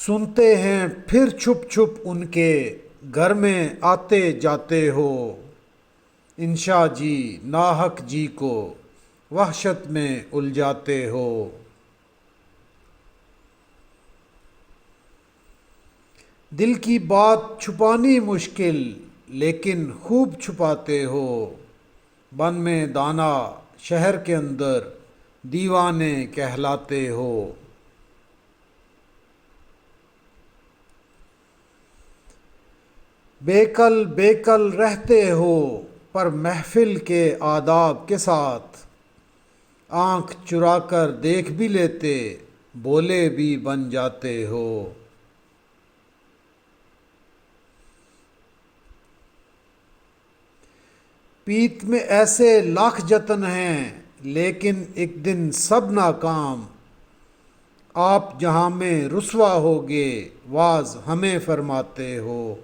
سنتے ہیں پھر چھپ چھپ ان کے گھر میں آتے جاتے ہو، انشا جی ناحق جی کو وحشت میں الجھاتے ہو۔ دل کی بات چھپانی مشکل لیکن خوب چھپاتے ہو، بن میں دانا شہر کے اندر دیوانے کہلاتے ہو۔ بے کل رہتے ہو پر محفل کے آداب کے ساتھ، آنکھ چرا کر دیکھ بھی لیتے بولے بھی بن جاتے ہو۔ پیت میں ایسے لاکھ جتن ہیں لیکن ایک دن سب ناکام، آپ جہاں میں رسوا ہوگے واز ہمیں فرماتے ہو۔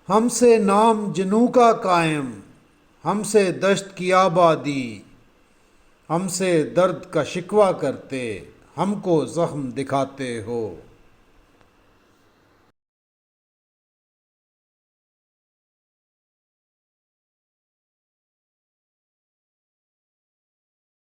ہم سے نام جنوں کا قائم، ہم سے دشت کی آبادی، ہم سے درد کا شکوہ کرتے ہم کو زخم دکھاتے ہو۔